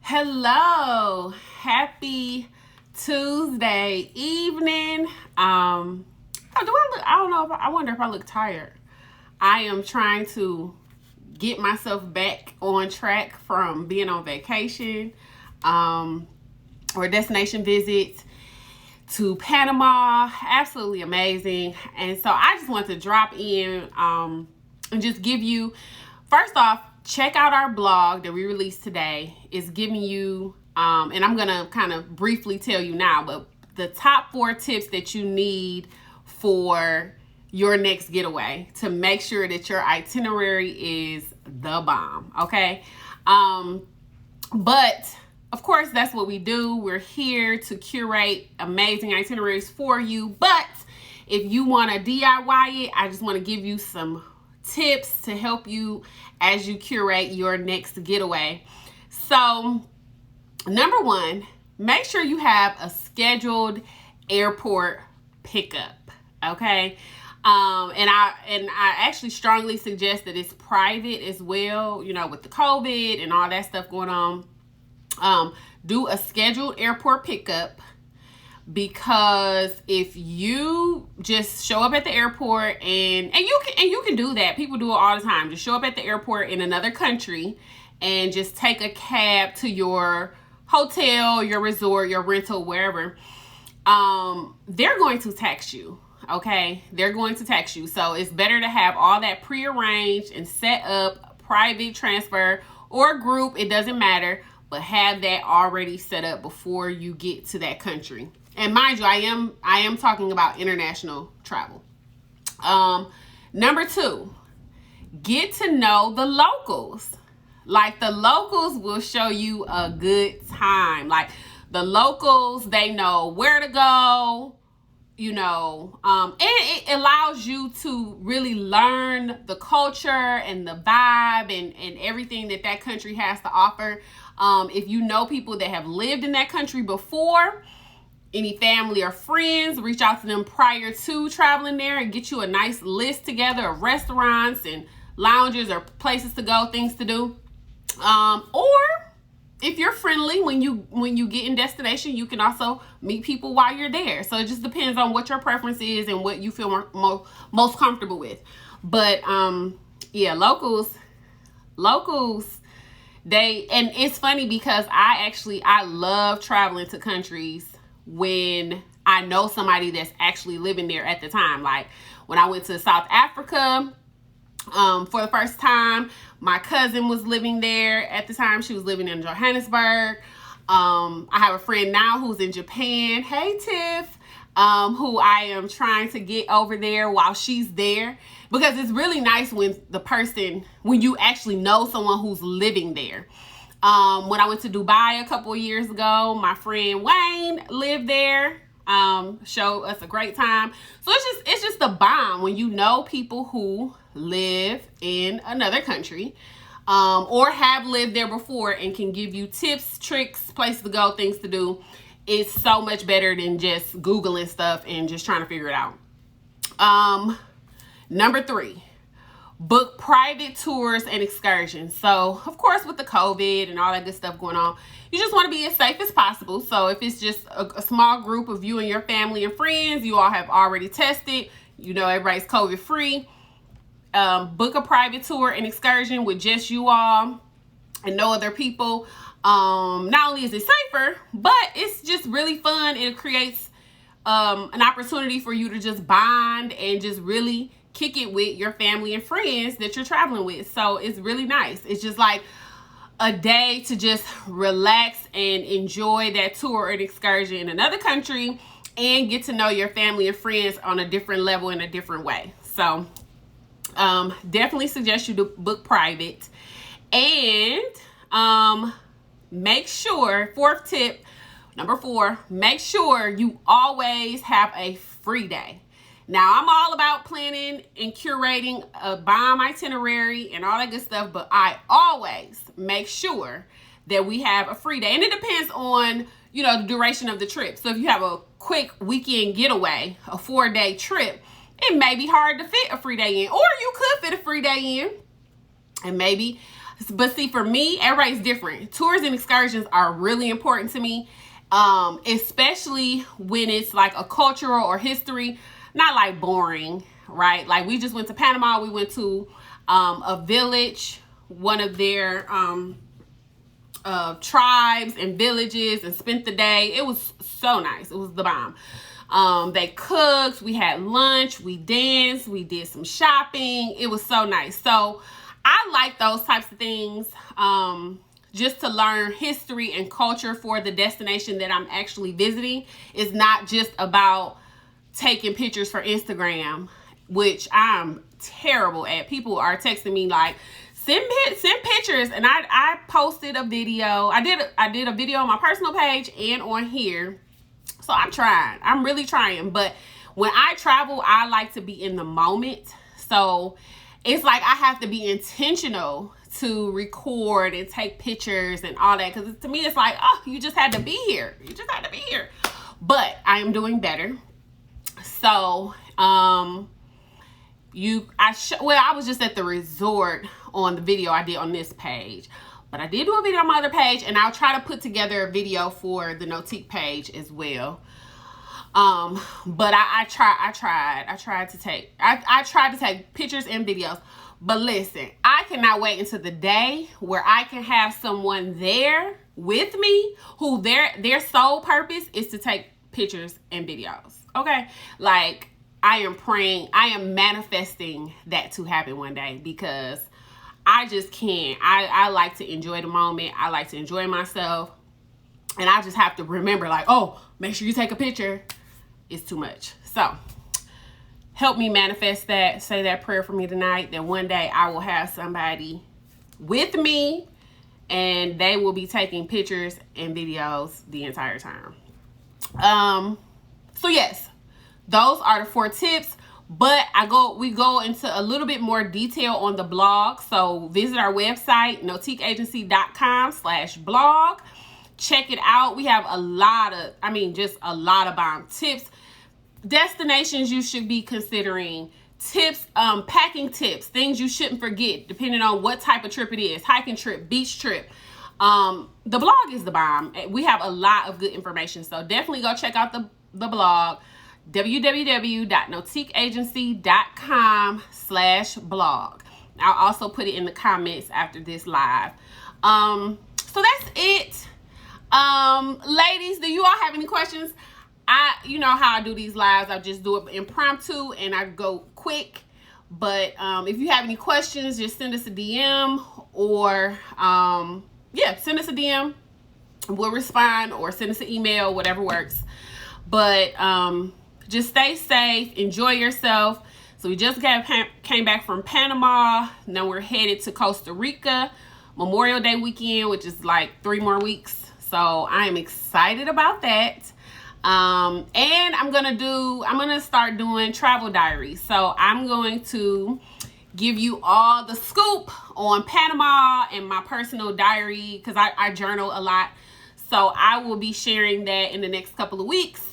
Hello, happy Tuesday evening. I don't know if I wonder if I look tired. I am trying to get myself back on track from being on vacation, or destination visits to Panama. Absolutely amazing. And so I just want to drop in and just give you, first off, check out our blog that we released today. It's giving you, and I'm going to kind of briefly tell you now, but the top 4 tips that you need for your next getaway to make sure that your itinerary is the bomb. Okay. But of course, that's what we do. We're here to curate amazing itineraries for you. But if you want to DIY it, I just want to give you some tips to help you as you curate your next getaway. So, number 1, make sure you have a scheduled airport pickup. Okay. And I actually strongly suggest that it's private as well, with the COVID and all that stuff going on. Do a scheduled airport pickup, because if you just show up at the airport and you can do that. People do it all the time. Just show up at the airport in another country and just take a cab to your hotel, your resort, your rental, wherever. They're going to tax you. Okay, they're going to tax you. So it's better to have all that prearranged and set up, private transfer or group, it doesn't matter, but have that already set up before you get to that country. And mind you, I am talking about international travel. Number 2, get to know the locals. Like, the locals will show you a good time. Like, the locals, they know where to go. And it allows you to really learn the culture and the vibe and everything that country has to offer. If you know people that have lived in that country before, any family or friends, reach out to them prior to traveling there and get you a nice list together of restaurants and lounges or places to go, things to do. Or if you're friendly, when you get in destination, you can also meet people while you're there. So it just depends on what your preference is and what you feel most comfortable with. But locals, and it's funny because I love traveling to countries when I know somebody that's actually living there at the time. Like, when I went to South Africa for the first time, my cousin was living there at the time. She was living in Johannesburg. I have a friend now who's in Japan. Hey, Tiff. Who I am trying to get over there while she's there, because it's really nice when you actually know someone who's living there. When I went to Dubai a couple of years ago, my friend Wayne lived there. Showed us a great time. So it's just a bomb when you know people who live in another country, or have lived there before and can give you tips, tricks, places to go, things to do. It's so much better than just Googling stuff and just trying to figure it out. Number 3, book private tours and excursions. So, of course, with the COVID and all that good stuff going on, you just want to be as safe as possible. So if it's just a small group of you and your family and friends, you all have already tested, everybody's COVID free, book a private tour and excursion with just you all and no other people. Not only is it safer, but it's just really fun. It creates an opportunity for you to just bond and just really kick it with your family and friends that you're traveling with. So it's really nice. It's just like a day to just relax and enjoy that tour or excursion in another country and get to know your family and friends on a different level in a different way. So definitely suggest you to book private. And make sure, 4th tip, number 4, make sure you always have a free day. Now, I'm all about planning and curating a bomb itinerary and all that good stuff, but I always make sure that we have a free day. And it depends on, the duration of the trip. So if you have a quick weekend getaway, a 4-day trip, it may be hard to fit a free day in, or you could fit a free day in and maybe But see, for me, everybody's different. Tours and excursions are really important to me, especially when it's like a cultural or history, not like boring, right? Like we just went to Panama. We went to a village, one of their tribes and villages, and spent the day. It was so nice. It was the bomb. They cooked, we had lunch, we danced, we did some shopping. It was so nice. So I like those types of things, just to learn history and culture for the destination that I'm actually visiting. It's not just about taking pictures for Instagram, which I'm terrible at. People are texting me like, send pictures, and I posted a video. I did a video on my personal page and on here. So I'm trying. I'm really trying. But when I travel, I like to be in the moment. So it's like I have to be intentional to record and take pictures and all that. Because to me, it's like, oh, you just had to be here. You just had to be here. But I am doing better. So, I was just at the resort on the video I did on this page. But I did do a video on my other page, and I'll try to put together a video for the Nautique page as well. But I tried to take pictures and videos. But listen, I cannot wait until the day where I can have someone there with me who their sole purpose is to take pictures and videos. Okay? Like, I am praying, I am manifesting that to happen one day, because I just can't. I like to enjoy the moment. I like to enjoy myself. And I just have to remember, like, oh, make sure you take a picture. It's too much. So help me manifest that. Say that prayer for me tonight, that one day I will have somebody with me and they will be taking pictures and videos the entire time. So yes, those are the 4 tips. But we go into a little bit more detail on the blog. So visit our website, nautiqueagency.com/blog. Check it out. We have a lot of bomb tips, destinations you should be considering, tips, packing tips, things you shouldn't forget depending on what type of trip it is, hiking trip, beach trip. The blog is the bomb. We have a lot of good information. So definitely go check out the blog. www.nautiqueagency.com/blog. I'll also put it in the comments after this live. So that's it. Ladies, do you all have any questions? You know how I do these lives. I just do it impromptu and I go quick. But if you have any questions, just send us a DM or send us a DM. We'll respond, or send us an email, whatever works. But just stay safe, enjoy yourself. So we just came back from Panama. Now we're headed to Costa Rica, Memorial Day weekend, which is like 3 more weeks. So I am excited about that. And I'm gonna start doing travel diaries. So I'm going to give you all the scoop on Panama and my personal diary, because I journal a lot. So I will be sharing that in the next couple of weeks.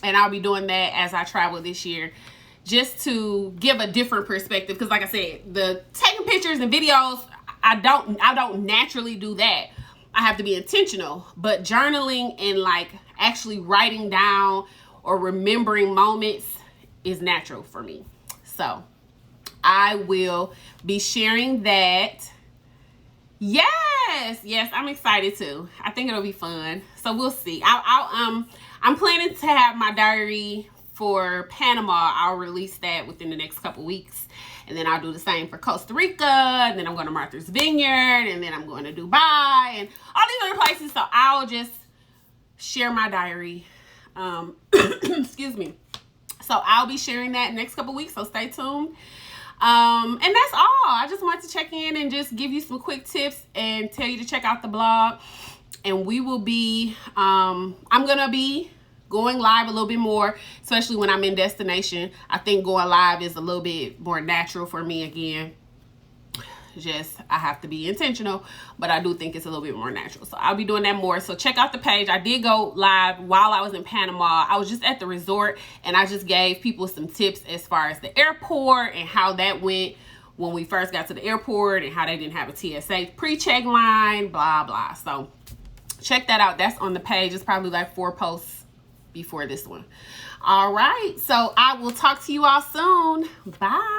And I'll be doing that as I travel this year, just to give a different perspective. Because like I said, the taking pictures and videos, I don't naturally do that. I have to be intentional. But journaling and like actually writing down or remembering moments is natural for me. So I will be sharing that. Yes, I'm excited too. I think it'll be fun. So we'll see. I'm planning to have my diary for Panama. I'll release that within the next couple weeks. And then I'll do the same for Costa Rica. And then I'm going to Martha's Vineyard. And then I'm going to Dubai and all these other places. So I'll just share my diary. Excuse me. So I'll be sharing that next couple weeks. So stay tuned. And that's all. I just wanted to check in and just give you some quick tips and tell you to check out the blog. And we will be, I'm going to be going live a little bit more, especially when I'm in destination. I think going live is a little bit more natural for me again. I have to be intentional, but I do think it's a little bit more natural. So I'll be doing that more. So check out the page. I did go live while I was in Panama. I was just at the resort and I just gave people some tips as far as the airport and how that went when we first got to the airport and how they didn't have a TSA pre-check line, blah, blah. So check that out. That's on the page. It's probably like 4 posts before this one. All right. So I will talk to you all soon. Bye.